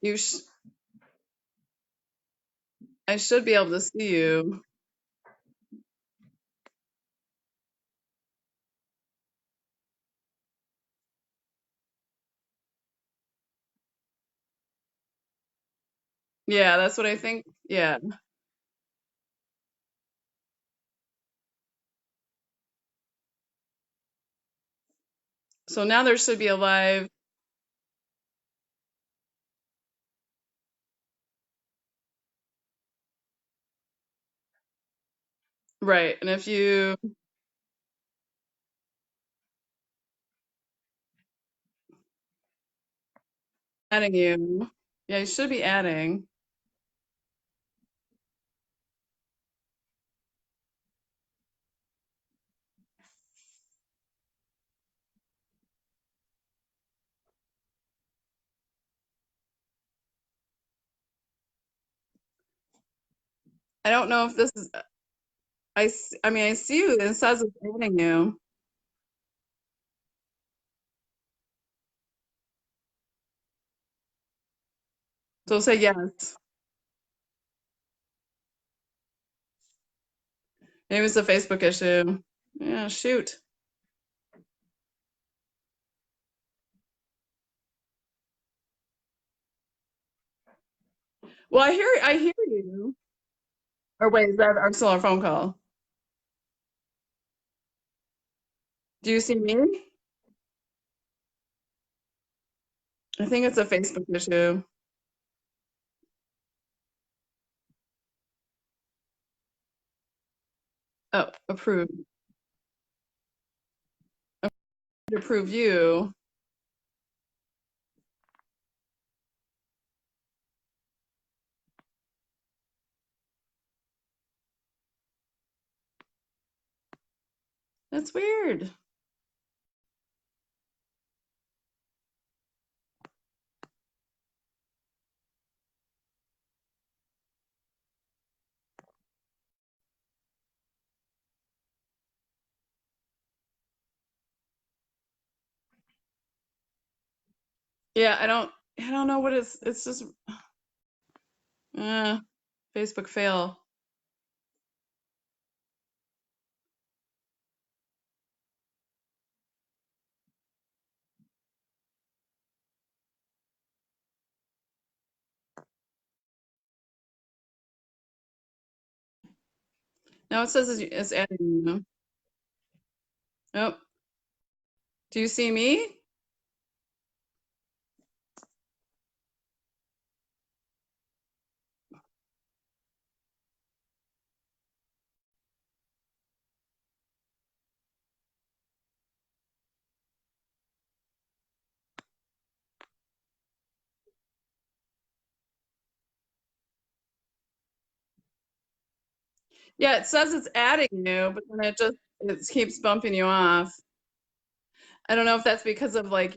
You sh I should be able to see you. Yeah, that's what I think. Yeah, so now there should be a live. Right, and if you adding you, yeah, you should be adding. I don't know if this is. I mean, I see you. It says it's adding you. So say yes. Maybe it's a Facebook issue. Yeah, shoot. Well, I hear you. Or wait, is that our still our phone call? Do you see me? I think it's a Facebook issue. Oh, approve. Approve you. That's weird. Yeah, I don't know what it's just uh Facebook fail. No, it says it's adding you. Nope. Do you see me? Yeah, it says it's adding you, but then it keeps bumping you off. I don't know if that's because of like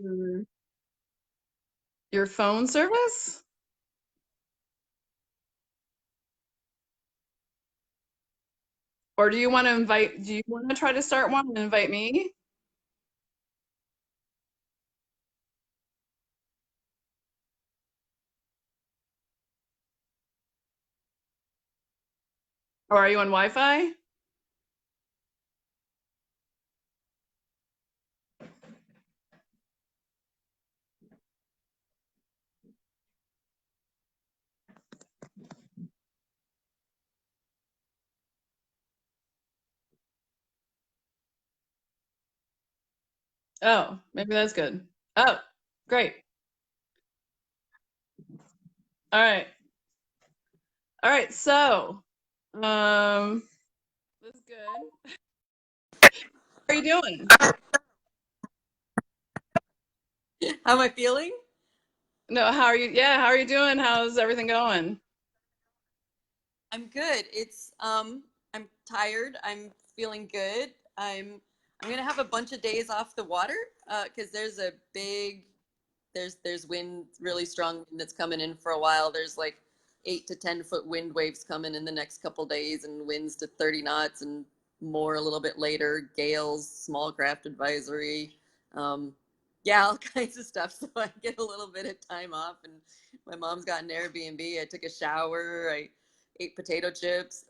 your phone service, or do you want to invite? Do you want to try to start one and invite me, or are you on Wi-Fi? Oh, maybe that's good. Oh, great. All right. All right. So, this is good. How are you doing? How am I feeling? No, how are you? Yeah, how are you doing? How's everything going? I'm good. I'm tired. I'm feeling good. I'm gonna have a bunch of days off the water because there's wind, really strong wind that's coming in for a while. There's like 8 to 10 foot wind waves coming in the next couple days, and winds to 30 knots and more a little bit later. Gales, small craft advisory. Um, yeah, all kinds of stuff. So I get a little bit of time off, and my mom's got an Airbnb. I took a shower. I ate potato chips,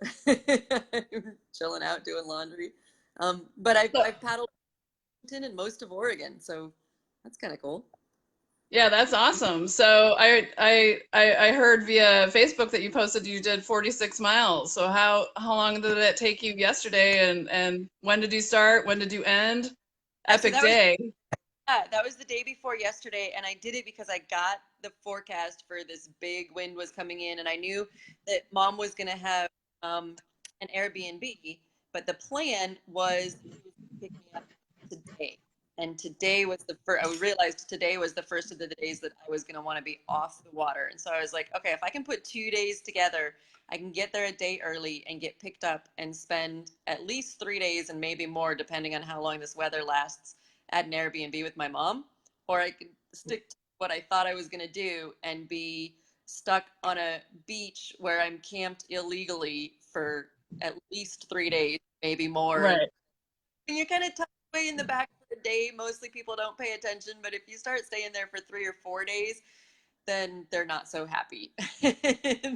chilling out, doing laundry. But So, I've paddled Washington and most of Oregon, so that's kind of cool. yeah, that's awesome. So I heard via Facebook that you posted you did 46 miles. So how long did it take you yesterday and when did you start? When did you end? So Epic that was day. yeah, that was the day before yesterday, and I did it because I got the forecast for this big wind was coming in, and I knew that mom was going to have an Airbnb, but the plan was to pick me up today. And today was the first, I realized today was the first of the days that I was going to want to be off the water. And so I was like, okay, if I can put 2 days together, I can get there a day early and get picked up and spend at least 3 days and maybe more, depending on how long this weather lasts at an Airbnb with my mom, or I could stick to what I thought I was going to do and be stuck on a beach where I'm camped illegally for at least 3 days, maybe more. And Right. you're kind of tucked away in the back of the day. Mostly people don't pay attention, but if you start staying there for 3 or 4 days, then they're not so happy.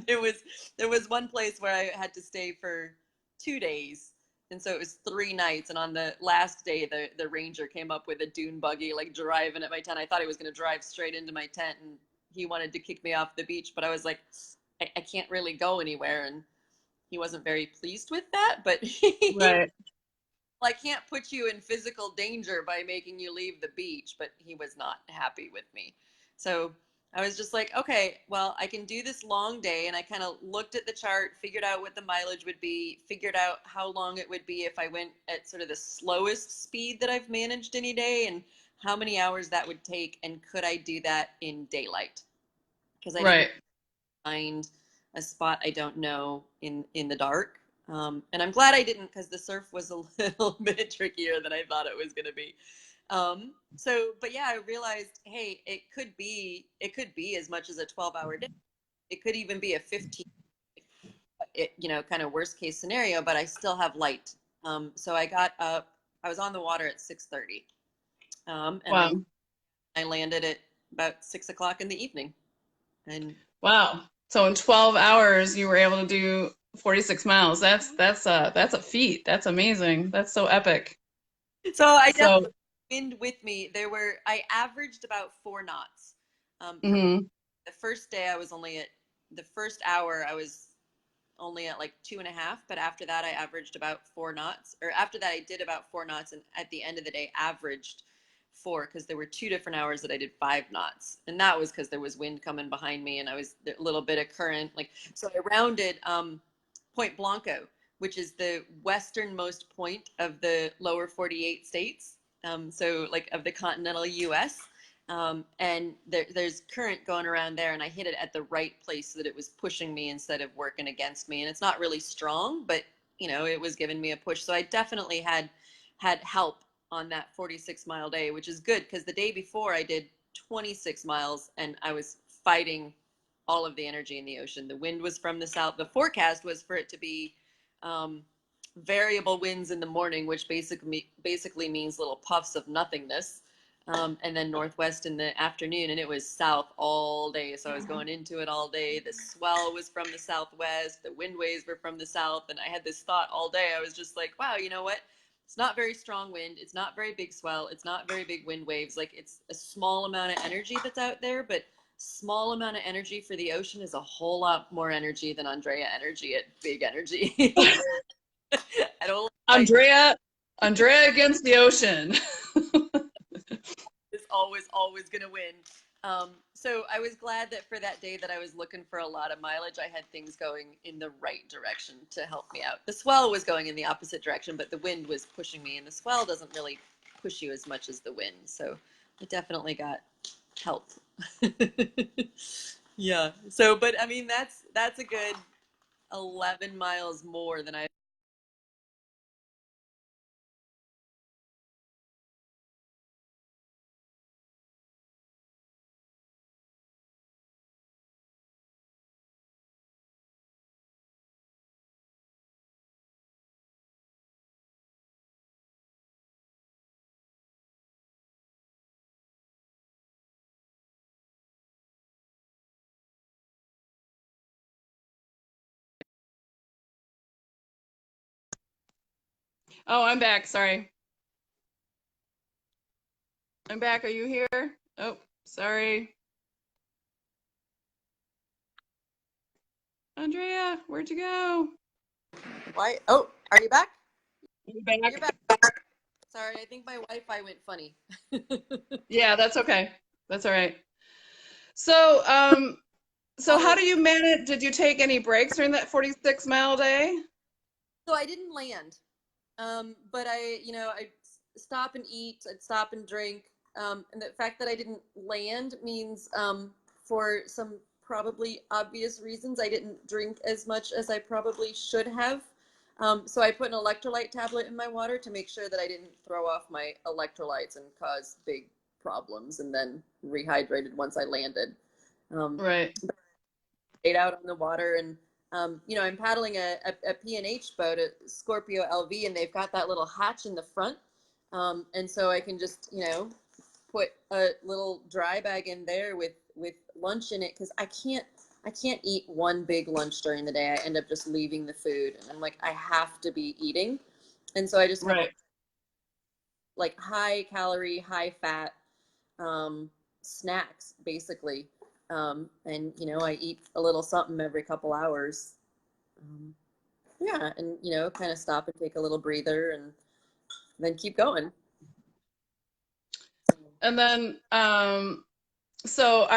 there was there was one place where I had to stay for 2 days, and so it was 3 nights. And on the last day, the ranger came up with a dune buggy, like driving at my tent. I thought he was going to drive straight into my tent, and he wanted to kick me off the beach. But I was like, I can't really go anywhere, and he wasn't very pleased with that. But he Right. I can't put you in physical danger by making you leave the beach, but he was not happy with me. So I was just like, okay, well, I can do this long day. And I kind of looked at the chart, figured out what the mileage would be, figured out how long it would be if I went at sort of the slowest speed that I've managed any day, and how many hours that would take. And could I do that in daylight? Because I didn't Right. find a spot I don't know in the dark. And I'm glad I didn't, because the surf was a little bit trickier than I thought it was going to be. But yeah, I realized, hey, it could be as much as a 12-hour day. It could even be a 15, kind of worst case scenario. But I still have light. So I got up. I was on the water at 6:30, and I Wow. I landed at about 6 o'clock in the evening. And Wow. So in 12 hours you were able to do 46 miles. That's a feat. That's amazing. That's so epic. so I So, definitely wind with me. I averaged about 4 knots per. mhm. The first day I was only at the first hour I was only at like 2.5, but after that I averaged about 4 knots. Or after that I did about 4 knots, and at the end of the day averaged four, because there were 2 different hours that I did 5 knots, and that was because there was wind coming behind me and I was a little bit of current. Like so, I rounded Point Blanco, which is the westernmost point of the lower 48 states. So like of the continental U.S. And there's current going around there, and I hit it at the right place so that it was pushing me instead of working against me. And it's not really strong, but it was giving me a push. So I definitely had help on that 46-mile day, which is good, because the day before I did 26 miles and I was fighting all of the energy in the ocean. The wind was from the south. The forecast was for it to be um, variable winds in the morning, which basically means little puffs of nothingness, and then northwest in the afternoon. And it was south all day, so I was going into it all day. The swell was from the southwest, the wind waves were from the south, and I had this thought all day. I was just like, wow, you know what? It's not very strong wind. It's not very big swell. It's not very big wind waves. Like, it's a small amount of energy that's out there, but small amount of energy for the ocean is a whole lot more energy than Andrea energy at big energy. I don't like Andrea, Andrea against the ocean. is always gonna win. So I was glad that for that day that I was looking for a lot of mileage, I had things going in the right direction to help me out. The swell was going in the opposite direction, but the wind was pushing me, and the swell doesn't really push you as much as the wind. So I definitely got help. Yeah. So, but I mean, that's a good 11 miles more than I Oh, I'm back. Sorry. I'm back. Are you here? Oh, sorry. Andrea, where'd you go? Why? Oh, are you back? You You're back? back. Sorry, I think my Wi-Fi went funny. Yeah, that's okay. That's all right. So, so how So, do you manage? Did you take any breaks during that 46-mile day? so I didn't land. But I stop and eat, I'd stop and drink. And the fact that I didn't land means, for some probably obvious reasons, I didn't drink as much as I probably should have. So I put an electrolyte tablet in my water to make sure that I didn't throw off my electrolytes and cause big problems, and then rehydrated once I landed. Um, Right. Stayed out on the water, and I'm paddling a P&H boat, a Scorpio LV, and they've got that little hatch in the front, and so I can just put a little dry bag in there with lunch in it, because I can't eat one big lunch during the day. I end up just leaving the food, and I'm like, I have to be eating, and so I just have a Right. like high calorie, high fat snacks basically. And I eat a little something every couple hours. Um, yeah, and kind of stop and take a little breather, and then keep going. And then, so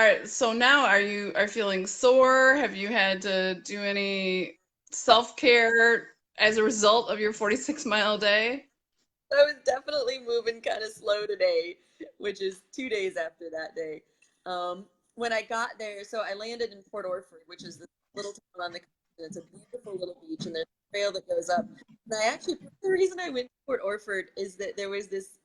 now are feeling sore? Have you had to do any self-care as a result of your 46-mile day? I was definitely moving kind of slow today, which is 2 days after that day. When I got there, so I landed in Port Orford, which is this little town on the coast, and it's a beautiful little beach, and there's a trail that goes up. And I actually, the reason I went to Port Orford is that there was this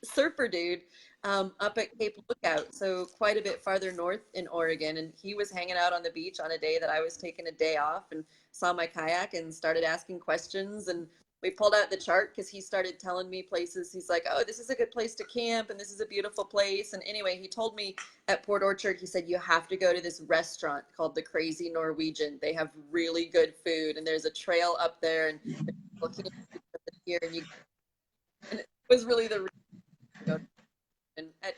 surfer dude up at Cape Lookout, so quite a bit farther north in Oregon, and he was hanging out on the beach on a day that I was taking a day off, and saw my kayak and started asking questions, and we pulled out the chart because he started telling me places. He's like, oh, this is a good place to camp, and this is a beautiful place. And anyway, he told me at Port Orchard, he said, you have to go to this restaurant called the Crazy Norwegian. They have really good food, and there's a trail up there, and looking here, and it was really the reason to go. And at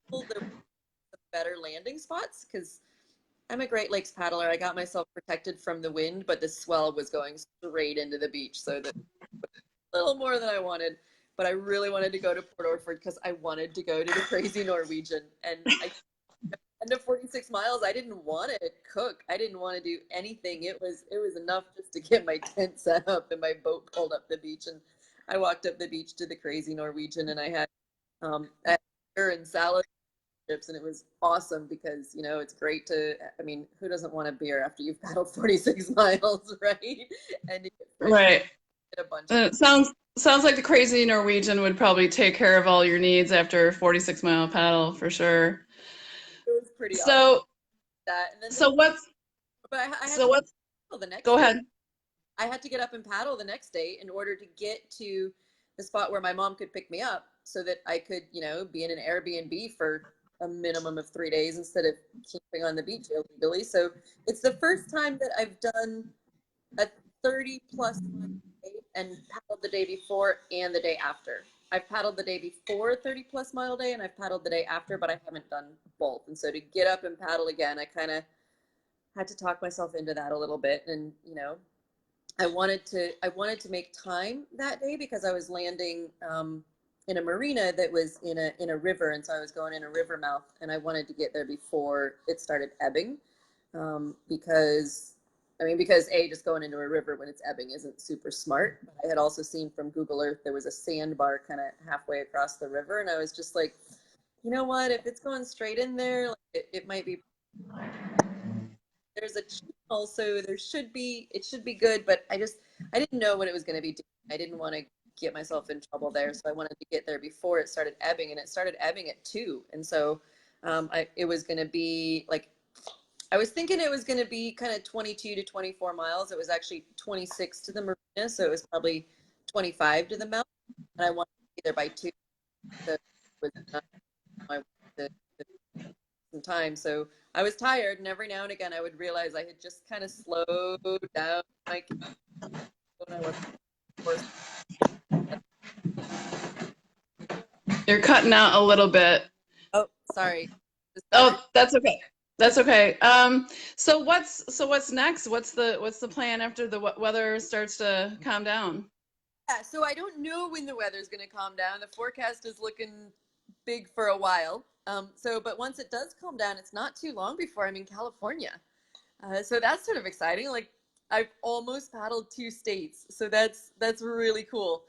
school, there were some better landing spots because I'm a Great Lakes paddler. I got myself protected from the wind, but the swell was going straight into the beach, so that little more than I wanted, but I really wanted to go to Port Orford because I wanted to go to the Crazy Norwegian. And end of 46 miles, I didn't want to cook. I didn't want to do anything. It was enough just to get my tent set up and my boat pulled up the beach. And I walked up the beach to the Crazy Norwegian, and I had beer and salad chips, and it was awesome because it's great to. I mean, who doesn't want a beer after you've paddled 46 miles, right? And you get fresh Right. a bunch. It sounds like the Crazy Norwegian would probably take care of all your needs after a 46-mile paddle for sure. It was pretty awesome. So, That and then so what's but I had so to get what's up the next go day. ahead. I had to get up and paddle the next day in order to get to the spot where my mom could pick me up, so that I could be in an Airbnb for a minimum of 3 days instead of camping on the beach illegally. So it's the first time that I've done a 30 plus mile day and paddled the day before and the day after. I've paddled the day before 30 plus mile day, and I've paddled the day after, but I haven't done both. And so to get up and paddle again, I kind of had to talk myself into that a little bit. And I wanted to make time that day because I was landing in a marina that was in a river, and so I was going in a river mouth, and I wanted to get there before it started ebbing, because just going into a river when it's ebbing isn't super smart. But I had also seen from Google Earth there was a sandbar kind of halfway across the river, and I was just like, you know what? If it's going straight in there, like, it might be. There's a channel, so it should be good. But I didn't know what it was going to be doing. I didn't want to get myself in trouble there, so I wanted to get there before it started ebbing, and it started ebbing at 2, and so it was going to be like. I was thinking it was going to be kind of 22 to 24 miles. It was actually 26 to the marina, so it was probably 25 to the mountain. And I wanted to be there by 2, so it was I wanted to some time. So I was tired, and every now and again I would realize I had just kind of slowed down my when I was You're cutting out a little bit. Oh, sorry. Is this better? Oh, that's okay. That's okay. So what's next? What's the plan after the weather starts to calm down? Yeah, so I don't know when the weather's going to calm down. The forecast is looking big for a while. But once it does calm down, it's not too long before I'm in California. So that's sort of exciting. Like I've almost paddled 2 states, so that's really cool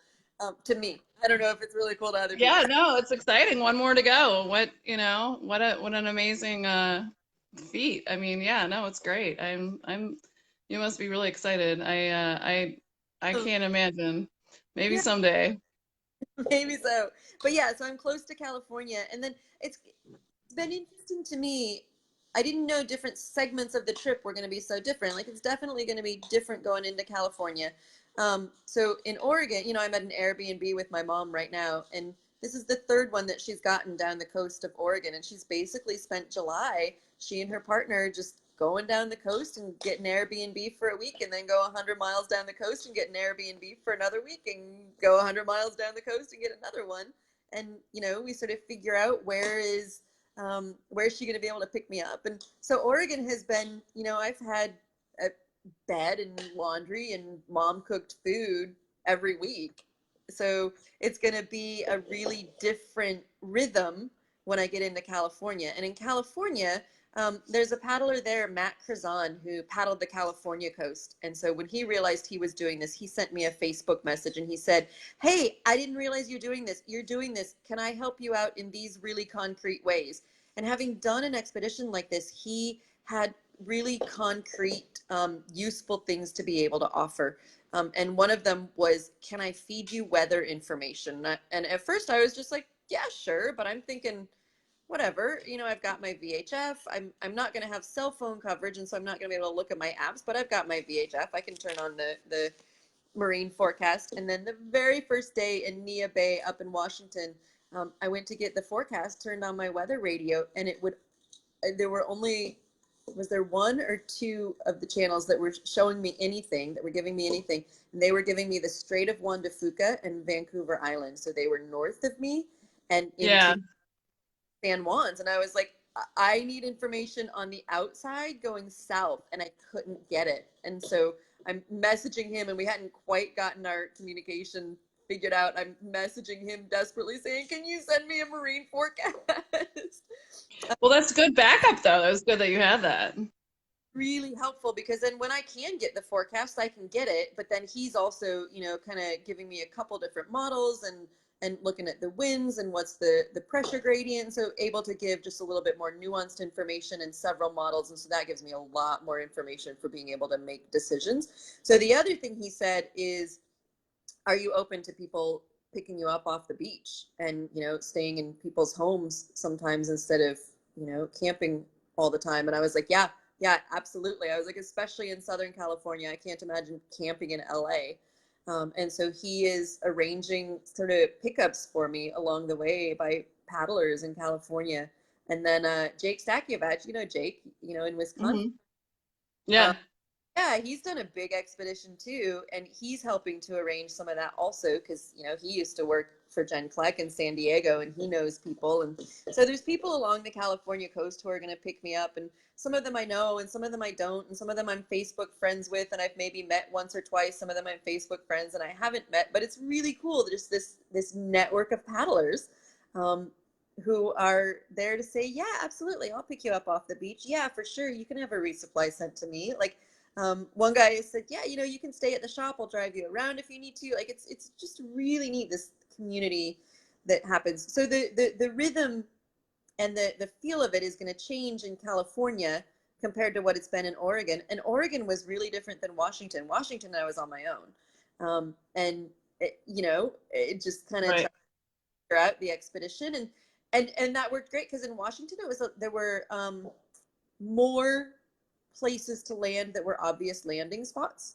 to me. I don't know if it's really cool to other people. Yeah, no, it's exciting. One more to go. What an amazing feat. I mean, yeah, no, it's great. You must be really excited. I So, can't imagine. Maybe yeah, someday. maybe so. But yeah, so I'm close to California, and then it's been interesting to me. I didn't know different segments of the trip were going to be so different. Like it's definitely going to be different going into California. So in Oregon, I'm at an Airbnb with my mom right now, and this is the third one that she's gotten down the coast of Oregon, and she's basically spent July, she and her partner just going down the coast and get an Airbnb for a week, and then go 100 miles down the coast and get an Airbnb for another week, and go 100 miles down the coast and get another one. And we sort of figure out where's she going to be able to pick me up. And so Oregon has been, I've had a bed and laundry and mom cooked food every week. So it's going to be a really different rhythm when I get into California. And in California, there's a paddler there, Matt Krazan, who paddled the California coast. And so when he realized he was doing this, he sent me a Facebook message and he said, "Hey, I didn't realize you're doing this. You're doing this. Can I help you out in these really concrete ways?" And having done an expedition like this, he had really concrete, useful things to be able to offer. And one of them was, "Can I feed you weather information?" And at first I was just like, "Yeah, sure." But I'm thinking, whatever, I've got my VHF. I'm not going to have cell phone coverage, and so I'm not going to be able to look at my apps, but I've got my VHF. I can turn on the marine forecast. And then the very first day in Nia Bay up in Washington, I went to get the forecast, turned on my weather radio, and there were only, was there one or two of the channels that were showing me anything, that were giving me anything. And they were giving me the Strait of Juan de Fuca and Vancouver Island. So they were north of me and into Yeah. San Juan's. And I was like, I need information on the outside going south, and I couldn't get it. And so I'm messaging him, and we hadn't quite gotten our communication figured out. I'm messaging him desperately saying, "Can you send me a marine forecast?" Well, that's good backup though. That was good that you had that. Really helpful, because then when I can get the forecast, I can get it. But then he's also, kind of giving me a couple different models, and looking at the winds and what's the pressure gradient. So able to give just a little bit more nuanced information in several models. And so that gives me a lot more information for being able to make decisions. So the other thing he said is, "Are you open to people picking you up off the beach and, staying in people's homes sometimes instead of, camping all the time?" And I was like, "Yeah, yeah, absolutely." I was like, especially in Southern California, I can't imagine camping in LA. And so he is arranging sort of pickups for me along the way by paddlers in California. And then Jake Stakievich, Jake, in Wisconsin. Hmm. Um, Yeah. yeah, he's done a big expedition too, and he's helping to arrange some of that also, because he used to work for Jen Kleck in San Diego, and he knows people. And so there's people along the California coast who are going to pick me up, and some of them I know, and some of them I don't, and some of them I'm Facebook friends with, and I've maybe met once or twice. Some of them I'm Facebook friends and I haven't met, but it's really cool. Just this network of paddlers. Um, who are there to say, "Yeah, absolutely, I'll pick you up off the beach. Yeah, for sure, you can have a resupply sent to me." Like, one guy said, "Yeah, you can stay at the shop. I'll drive you around if you need to." Like, it's just really neat, this community that happens. So the rhythm and the feel of it is going to change in California compared to what it's been in Oregon. And Oregon was really different than Washington. Washington, I was on my own, and it just kind of tried Right. to figure out the expedition, and that worked great, because in Washington there were more places to land that were obvious landing spots.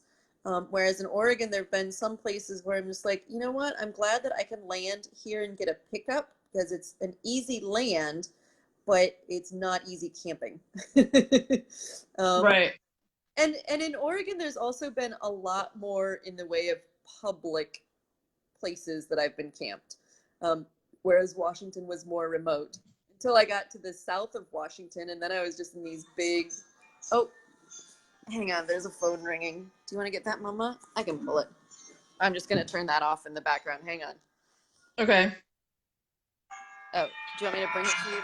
Whereas in Oregon, there have been some places where I'm just like, you know what? I'm glad that I can land here and get a pickup, because it's an easy land, but it's not easy camping. um, Right. and in Oregon, there's also been a lot more in the way of public places that I've been camped. whereas Washington was more remote. Until I got to the south of Washington, and then I was just in these big. Oh, hang on, there's a phone ringing. Do you want to get that, Mama? I can pull it. I'm just gonna turn that off in the background. Hang on. Okay. Oh, do you want me to bring it to you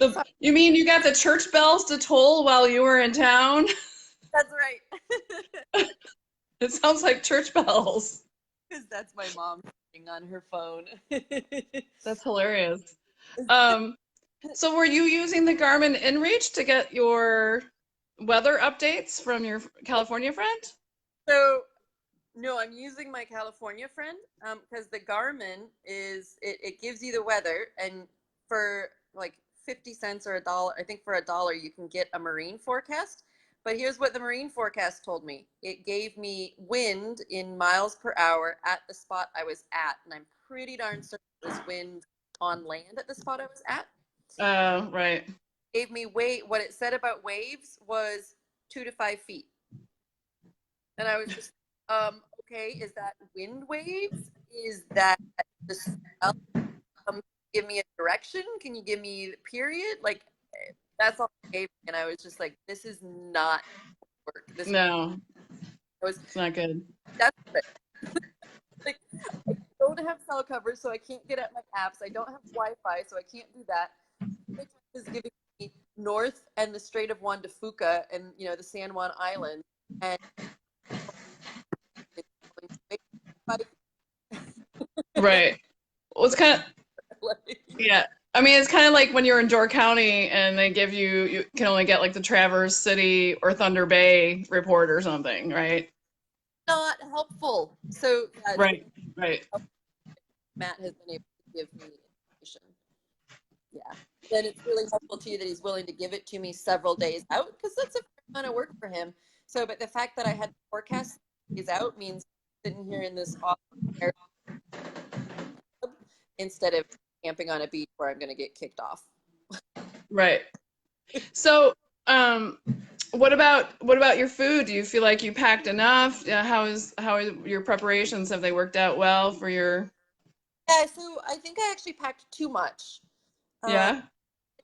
then? You mean you got the church bells to toll while you were in town? That's right. It sounds like church bells. Because that's my mom on her phone. That's hilarious. Um, so were you using the Garmin InReach to get your weather updates from your California friend? So no, I'm using my California friend because the Garmin it gives you the weather, and for like 50 cents or a dollar, I think for a dollar you can get a marine forecast. But here's what the marine forecast told me. It gave me wind in miles per hour at the spot I was at, and I'm pretty darn certain it was wind on land at the spot I was at. Right. Gave me what it said about waves was 2 to 5 feet. And I was just, okay, is that wind waves? Is that the swell? Give me a direction? Can you give me the period? Like, that's all it gave me. And I was just like, this is not work. No, Was it's not good. desperate. Like, I don't have cell coverage, so I can't get at my apps. I don't have Wi-Fi, so I can't do that. It is giving me north and the Strait of Juan de Fuca and, the San Juan Island. And Right. Well, it's kind of, yeah. I mean, it's kind of like when you're in Door County and they give you can only get like the Traverse City or Thunder Bay report or something, right? not helpful. So Right, right. Matt has been able to give me information. Yeah. Then it's really helpful to you that he's willing to give it to me several days out, because that's a fair amount of work for him. So, but the fact that I had the forecast is out means sitting here in this awesome air instead of camping on a beach where I'm going to get kicked off. Right. So, what about your food? Do you feel like you packed enough? How are your preparations? Have they worked out well for your? Yeah, so I think I actually packed too much. Yeah.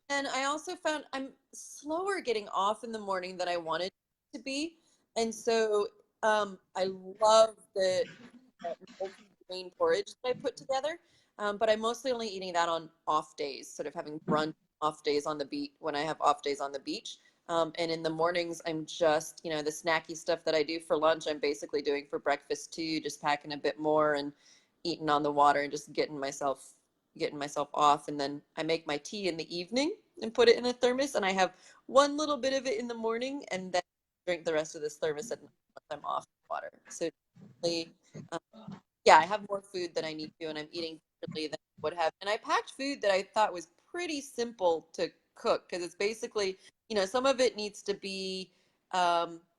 And I also found I'm slower getting off in the morning than I wanted to be. And so I love the multi-grain porridge that I put together. But I'm mostly only eating that on off days, sort of having brunch off days on the beach when I have off days on the beach. And in the mornings, I'm just, the snacky stuff that I do for lunch, I'm basically doing for breakfast too, just packing a bit more and eating on the water and just getting myself off. And then I make my tea in the evening and put it in a thermos, and I have one little bit of it in the morning and then drink the rest of this thermos at once I'm off the water. So um, yeah, I have more food than I need to, and I'm eating differently than I would have. And I packed food that I thought was pretty simple to cook, because it's basically, some of it needs to be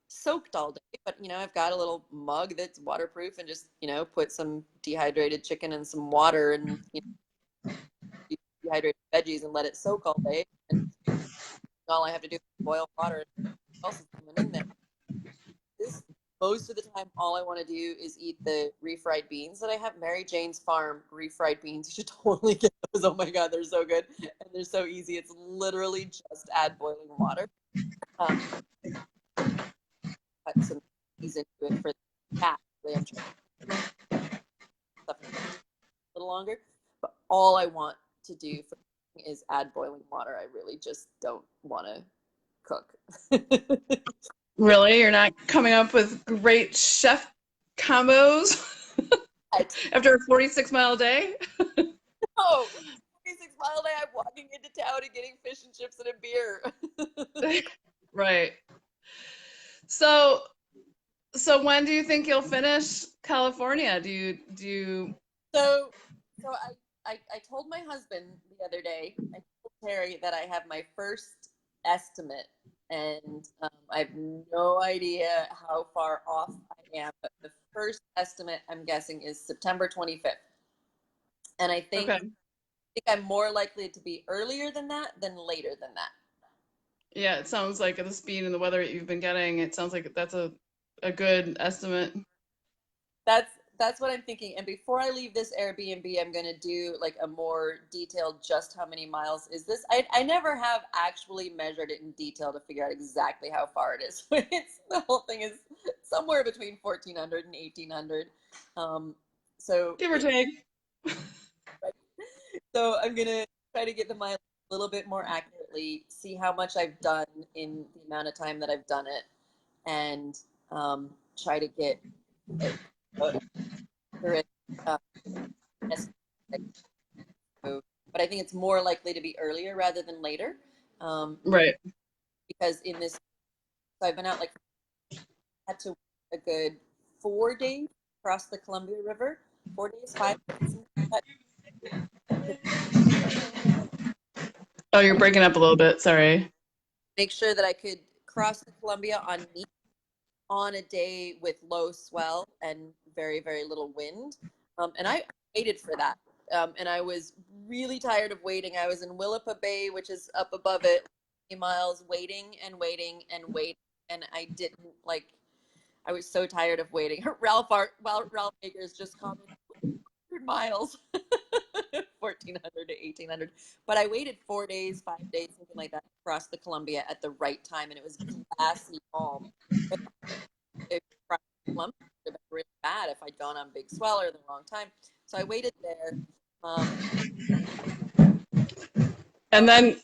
soaked all day. But, I've got a little mug that's waterproof, and just, put some dehydrated chicken and some water and dehydrated veggies and let it soak all day. And all I have to do is boil water and else is coming in there. This Most of the time, all I want to do is eat the refried beans that I have. Mary Jane's Farm refried beans. You should totally get those. Oh my God, they're so good. And they're so easy. It's literally just add boiling water. Put some cheese into it for the cat. I'm trying stuff a little longer. But all I want to do for is add boiling water. I really just don't want to cook. Really? You're not coming up with great chef combos after a 46-mile day? Oh, 46-mile day, I'm walking into town and getting fish and chips and a beer. Right. So, when do you think you'll finish California? Do you? So I told my husband the other day, I told Terry that I have my first estimate, and I have no idea how far off I am, but the first estimate I'm guessing is September 25th. And I think Okay. I'm more likely to be earlier than that than later than that. Yeah, it sounds like at the speed and the weather that you've been getting, it sounds like that's a good estimate. That's That's what I'm thinking. And before I leave this Airbnb, I'm going to do like a more detailed just how many miles is this. I never have actually measured it in detail to figure out exactly how far it is. It's the whole thing is somewhere between 1400 and 1800. Um, so Give or take. so I'm going to try to get the mileage a little bit more accurately, see how much I've done in the amount of time that I've done it, and try to get accurate estimate. But I think it's more likely to be earlier rather than later, um, Right. because in this, so I've been out like had to a good 4 days across the Columbia River, 4 days, 5 days, Oh, you're breaking up a little bit. Sorry. make sure that I could cross the Columbia on a day with low swell and very, very little wind. And I waited for that. And I was really tired of waiting. I was in Willapa Bay, which is up above it, miles, waiting and waiting and waiting. And I didn't like, I was so tired of waiting. Ralph Akers just commented 100 miles, 1400 to 1800. But I waited 4 days, 5 days, something like that, across the Columbia at the right time. And it was glassy calm. If Columbia would have been really bad if I'd gone on big swell or the wrong time. So I waited there. And So I then,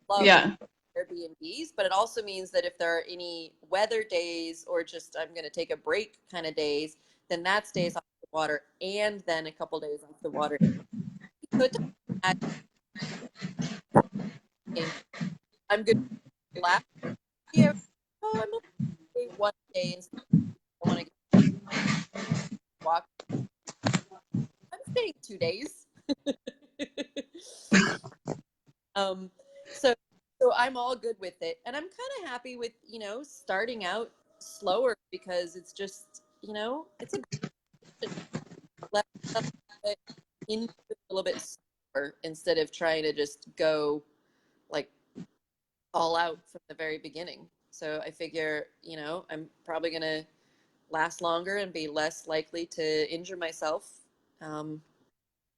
love yeah. Airbnbs, but it also means that if there are any weather days or just I'm going to take a break kind of days, then that's days off the water and then a couple days off the water. So it doesn't, I'm good last year. Oh, I'm okay 1 day and I want to walk. I'm staying 2 days. um, so I'm all good with it, and I'm kind of happy with starting out slower because it's just it's a let it into a little bit slower instead of trying to just go like all out from the very beginning. So I figure I'm probably gonna last longer and be less likely to injure myself. Um,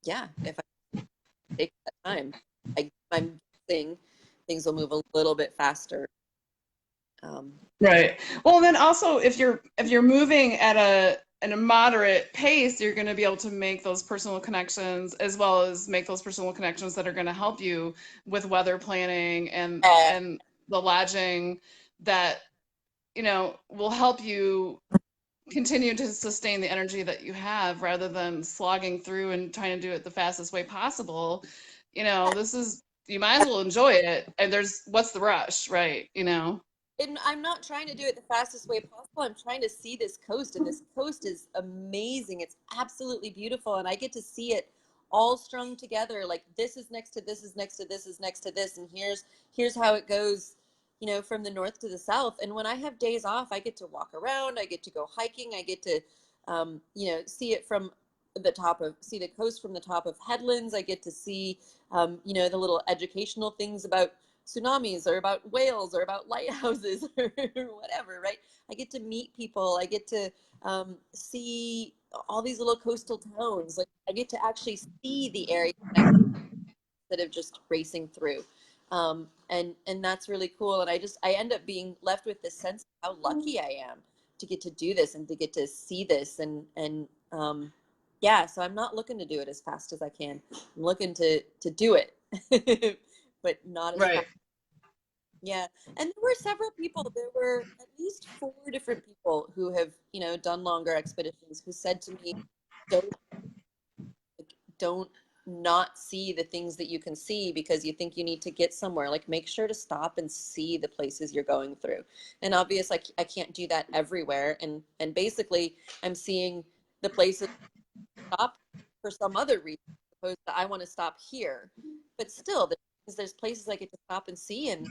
yeah, if I take that time, I'm guessing things will move a little bit faster. Um, Right. Well, then also if you're moving at a moderate pace, you're going to be able to make those personal connections as well as make those personal connections that are going to help you with weather planning and the lodging that, will help you continue to sustain the energy that you have rather than slogging through and trying to do it the fastest way possible. This is you might as well enjoy it. And what's the rush, right? and I'm not trying to do it the fastest way possible. I'm trying to see this coast, and this coast is amazing. It's absolutely beautiful, and I get to see it all strung together. Like this is next to this is next to this is next to this, and here's how it goes, from the north to the south. And when I have days off, I get to walk around. I get to go hiking. I get to, see it from see the coast from the top of headlands. I get to see, the little educational things about tsunamis or about whales or about lighthouses or whatever, right? I get to meet people. I get to see all these little coastal towns. Like I get to actually see the area instead of just racing through. And that's really cool. And I end up being left with this sense of how lucky I am to get to do this and to get to see this. And yeah, so I'm not looking to do it as fast as I can. I'm looking to do it, but not as Right. fast. Yeah, and there were several people. There were at least four different people who have, done longer expeditions who said to me, "Don't don't not see the things that you can see because you think you need to get somewhere. Like make sure to stop and see the places you're going through." And obviously, I can't do that everywhere. And basically, I'm seeing the places stop for some other reason, opposed to I want to stop here. But still, there's places I get to stop and see, and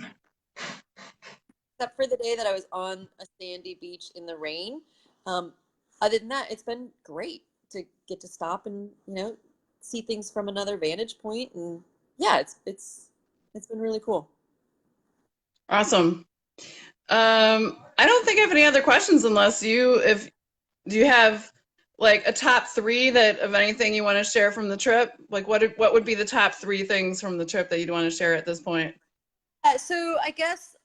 except for the day that I was on a sandy beach in the rain. Um, Other than that, it's been great to get to stop and see things from another vantage point, and yeah, it's been really cool. Awesome. I don't think I have any other questions unless if do you have like a top three that of anything you want to share from the trip? Like what would be the top three things from the trip that you'd want to share at this point? So I guess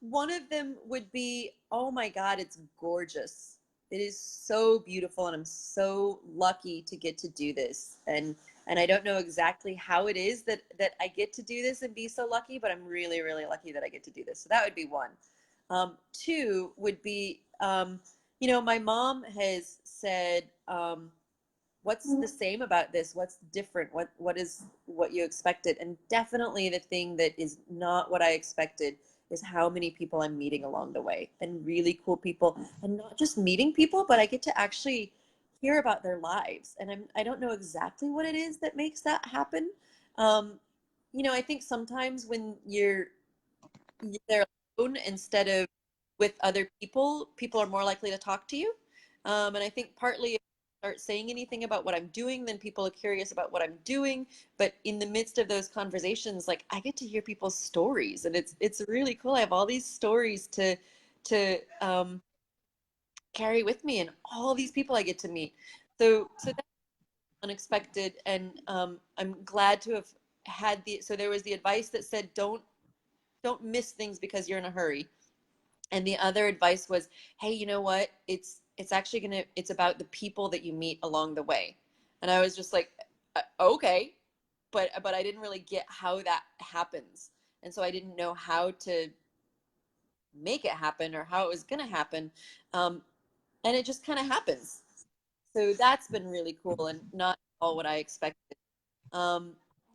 one of them would be, oh my God, it's gorgeous. It is so beautiful, and I'm so lucky to get to do this. And I don't know exactly how it is that I get to do this and be so lucky, but I'm really, really lucky that I get to do this. So that would be one. Two would be, my mom has said, what's the same about this? What's different? What is what you expected? And definitely the thing that is not what I expected is how many people I'm meeting along the way, and really cool people, and not just meeting people, but I get to actually hear about their lives. And I don't know exactly what it is that makes that happen. Um, I think sometimes when you're there alone instead of with other people, people are more likely to talk to you. And I think partly if I start saying anything about what I'm doing, then people are curious about what I'm doing. But in the midst of those conversations, like, I get to hear people's stories, and it's really cool. I have all these stories to carry with me, and all these people I get to meet. So that's unexpected, and I'm glad to have had the. So there was the advice that said, don't miss things because you're in a hurry. And the other advice was, hey, you know what, it's actually it's about the people that you meet along the way. And I was just like, okay, but I didn't really get how that happens, and so I didn't know how to make it happen or how it was going to happen. um, and it just kind of happens. So that's been really cool, and not all what I expected. um,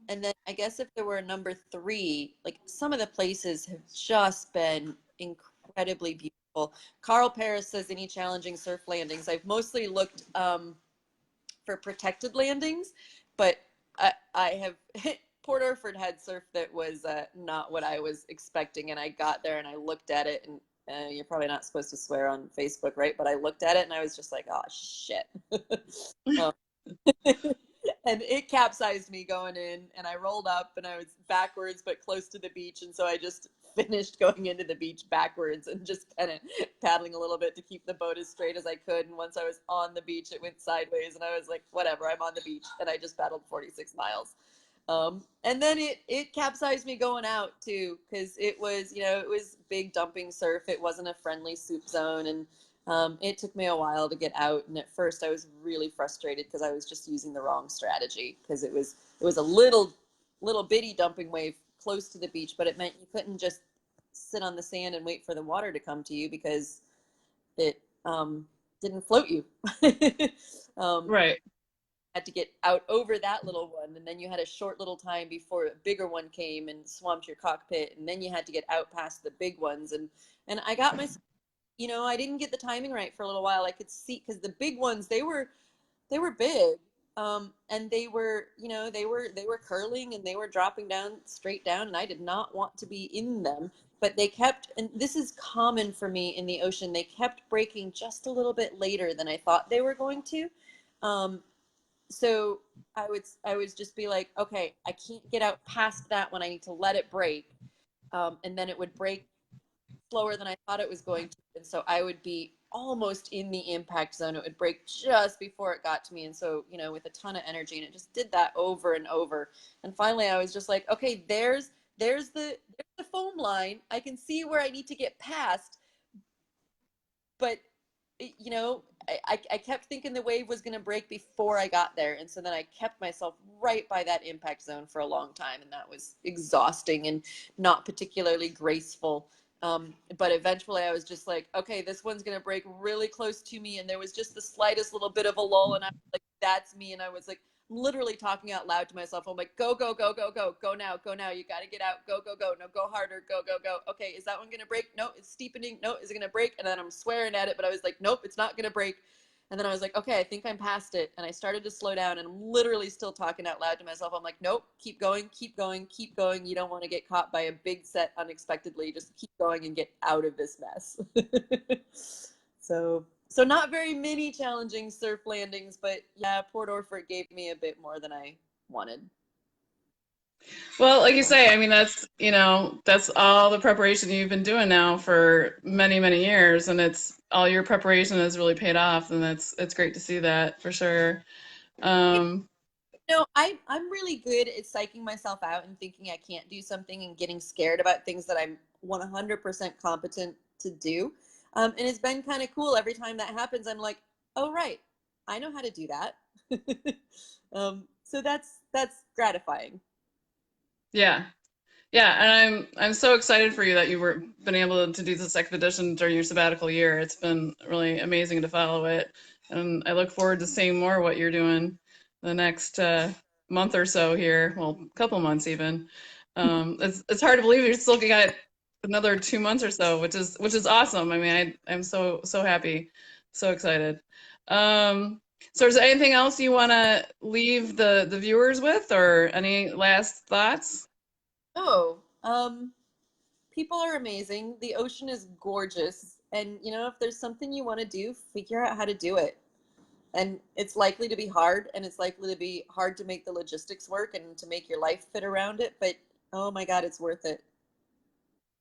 and then I guess if there were a number three, like, some of the places have just been incredibly beautiful. Carl Paris says, any challenging surf landings? I've mostly looked for protected landings, but I have Port Orford had surf that was not what I was expecting, and I got there and I looked at it, and you're probably not supposed to swear on Facebook, right? But I looked at it and I was just like, oh shit. um, and it capsized me going in, and I rolled up and I was backwards but close to the beach, and so I just finished going into the beach backwards and just kind of paddling a little bit to keep the boat as straight as I could. And once I was on the beach, it went sideways, and I was like, whatever, I'm on the beach. And I just paddled 46 miles. And then it capsized me going out too, because it was big dumping surf. It wasn't a friendly soup zone, and it took me a while to get out. And at first, I was really frustrated because I was just using the wrong strategy, because it was a little bitty dumping wave close to the beach, but it meant you couldn't just sit on the sand and wait for the water to come to you, because it didn't float you. um, Right. had to get out over that little one, and then you had a short little time before a bigger one came and swamped your cockpit, and then you had to get out past the big ones. And I got myself, I didn't get the timing right for a little while. I could see, because the big ones, they were big, and they were curling, and they were dropping down straight down, and I did not want to be in them. But they kept, and this is common for me in the ocean, they kept breaking just a little bit later than I thought they were going to. um, so I would just be like, okay, I can't get out past that one, I need to let it break. And then it would break slower than I thought it was going to. And so I would be almost in the impact zone. It would break just before it got to me. And so, with a ton of energy, and it just did that over and over. And finally I was just like, okay, there's the foam line. I can see where I need to get past, but I kept thinking the wave was going to break before I got there. And so then I kept myself right by that impact zone for a long time. And that was exhausting and not particularly graceful. But eventually I was just like, okay, this one's going to break really close to me. And there was just the slightest little bit of a lull. And I was like, that's me. And I was like, literally talking out loud to myself. I'm like, go, go, go, go, go, go now, go now. You got to get out. Go, go, go. No, go harder. Go, go, go. Okay, is that one going to break? No, it's steepening. No, is it going to break? And then I'm swearing at it, but I was like, nope, it's not going to break. And then I was like, okay, I think I'm past it. And I started to slow down, and I'm literally still talking out loud to myself. I'm like, nope, keep going, keep going, keep going. You don't want to get caught by a big set unexpectedly. Just keep going and get out of this mess. So not very many challenging surf landings, but yeah, Port Orford gave me a bit more than I wanted. Well, like you say, I mean, that's, that's all the preparation you've been doing now for many, many years, and it's all your preparation has really paid off, and it's great to see that for sure. Um, No, I'm really good at psyching myself out and thinking I can't do something and getting scared about things that I'm 100% competent to do. And it's been kind of cool every time that happens. I'm like, oh right, I know how to do that. So that's gratifying. yeah. Yeah, and I'm so excited for you that you were been able to do this expedition during your sabbatical year. It's been really amazing to follow it, and I look forward to seeing more what you're doing the next month or so here. Well, a couple months even. It's hard to believe you're still got another 2 months or so, which is awesome. I mean, I'm so happy, so excited. Um, so is there anything else you want to leave the viewers with, or any last thoughts? Oh, people are amazing. The ocean is gorgeous. And if there's something you want to do, figure out how to do it. And it's likely to be hard, and it's likely to be hard to make the logistics work and to make your life fit around it, but oh my God, it's worth it.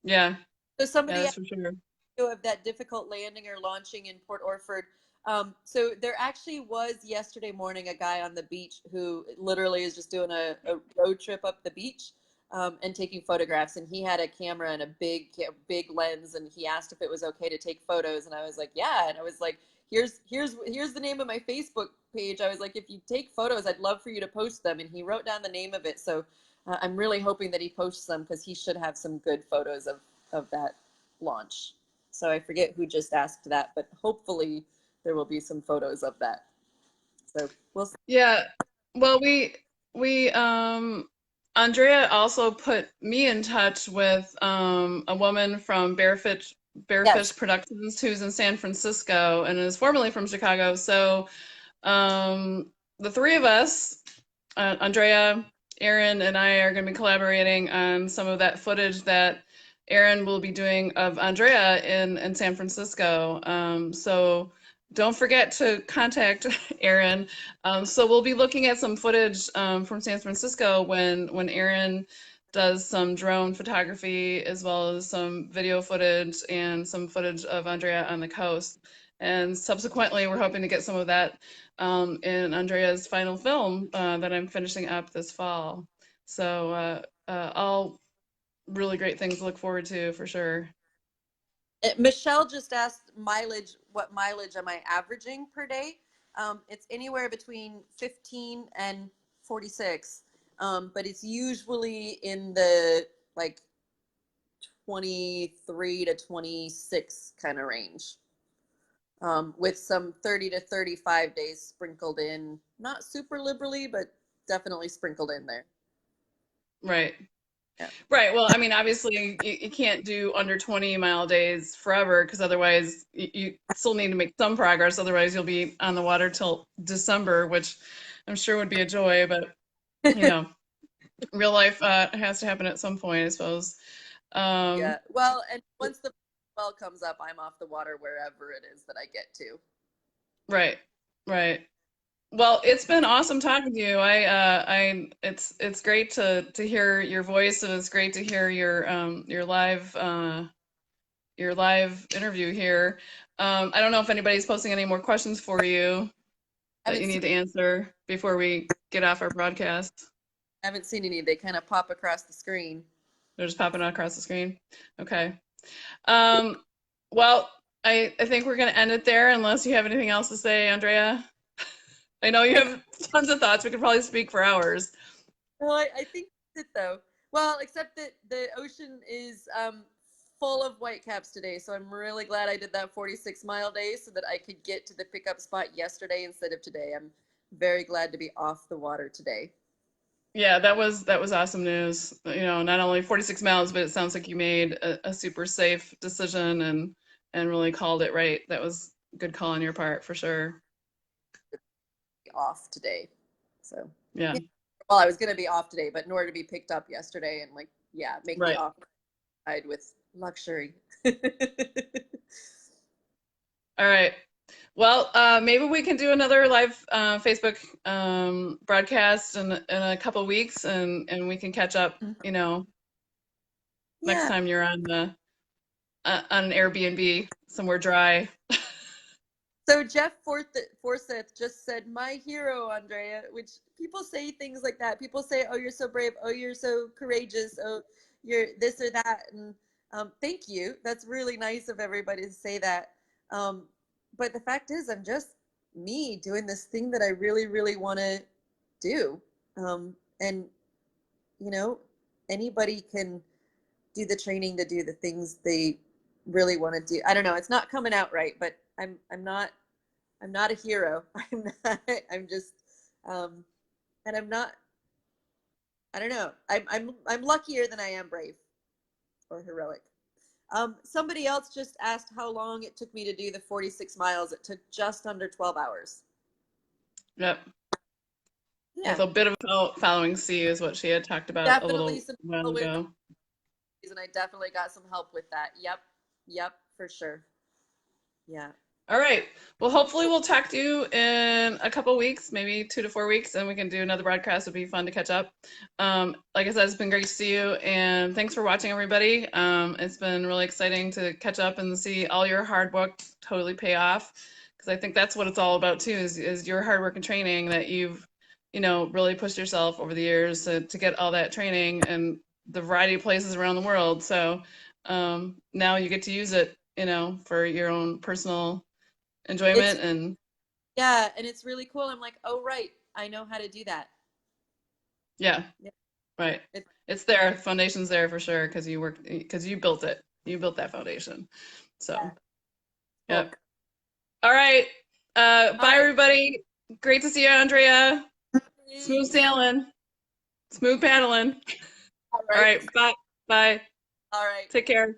Yeah. So Yeah, somebody that's for sure. of that difficult landing or launching in Port Orford. So there actually was yesterday morning a guy on the beach who literally is just doing a road trip up the beach, and taking photographs. And he had a camera and a big lens, and he asked if it was okay to take photos. And I was like, yeah. And I was like, here's the name of my Facebook page. I was like, if you take photos, I'd love for you to post them. And he wrote down the name of it. So I'm really hoping that he posts them because he should have some good photos of that launch. So I forget who just asked that, but hopefully there will be some photos of that. So we'll see. Yeah. Well, we Andrea also put me in touch with a woman from Yes. Bearfish Productions who's in San Francisco and is formerly from Chicago. So the three of us, Andrea, Aaron, and I are going to be collaborating on some of that footage that Aaron will be doing of Andrea in San Francisco. So don't forget to contact Aaron. So we'll be looking at some footage from San Francisco when Aaron does some drone photography as well as some video footage and some footage of Andrea on the coast. And subsequently, we're hoping to get some of that in Andrea's final film that I'm finishing up this fall. So all really great things to look forward to for sure. Michelle just asked mileage. What mileage am I averaging per day? It's anywhere between 15 and 46, but it's usually in the like 23 to 26 kind of range, with some 30 to 35 days sprinkled in, not super liberally, but definitely sprinkled in there. Right. Yeah. Right. Well, I mean, obviously, you can't do under 20-mile days forever because otherwise you still need to make some progress. Otherwise, you'll be on the water till December, which I'm sure would be a joy. But, you know, real life has to happen at some point, I suppose. Yeah. Um, Well, and once the well comes up, I'm off the water wherever it is that I get to. right. Right. Well, it's been awesome talking to you. It's great to hear your voice, and it's great to hear your live interview here. I don't know if anybody's posting any more questions for you I that haven't you seen need to answer before we get off our broadcast. haven't seen any. They kind of pop across the screen. They're just popping across the screen. Okay. Um, well, I think we're going to end it there unless you have anything else to say, Andrea. I know you have tons of thoughts. We could probably speak for hours. Well, I think that's it though. Well, except that the ocean is full of whitecaps today, so I'm really glad I did that 46-mile day so that I could get to the pickup spot yesterday instead of today. I'm very glad to be off the water today. Yeah, that was awesome news. You know, not only 46 miles, but it sounds like you made a super safe decision and really called it right. That was a good call on your part for sure. Off today, so Yeah, yeah. Well, I was going to be off today, but in order to be picked up yesterday and like yeah, make the right. off with luxury. All right. Well, maybe we can do another live Facebook broadcast in a couple weeks, and we can catch up. Mhm. Next Yeah. time you're on the on an Airbnb somewhere dry. So Jeff Forsyth just said, "My hero, Andrea," which people say things like that. People say, "Oh, you're so brave. Oh, you're so courageous. Oh, you're this or that." And thank you. That's really nice of everybody to say that. Um, but the fact is, I'm just me doing this thing that I really, really want to do. And you know, anybody can do the training to do the things they really want to do. I don't know. It's not coming out right, but I'm not a hero. I'm not. I'm just, um, and I'm not. I don't know. I'm luckier than I am brave or heroic. Somebody else just asked how long it took me to do the 46 miles. It took just under 12 hours. Yep. With Yeah, a bit of following C is what she had talked about a definitely little some while people with, ago. and I definitely got some help with that. Yep, yep, for sure. Yeah. All right. Well, hopefully we'll talk to you in a couple weeks, maybe 2 to 4 weeks, and we can do another broadcast. It'd be fun to catch up. Like I said, it's been great to see you, and thanks for watching, everybody. It's been really exciting to catch up and see all your hard work totally pay off, because I think that's what it's all about too, is your hard work and training that you've, really pushed yourself over the years to get all that training and the variety of places around the world. So now you get to use it, for your own personal It's enjoyment and yeah, and it's really cool. I'm like, oh right, I know how to do that. yeah, Yeah, right. it's It's there. Foundation's there for sure because you built it. You built that foundation. So, yeah, cool. yep. All right. All Bye right, everybody. Great to see you, Andrea. Smooth thanks. sailing. Smooth paddling. All All right, right. Bye. Bye. all right. Take care.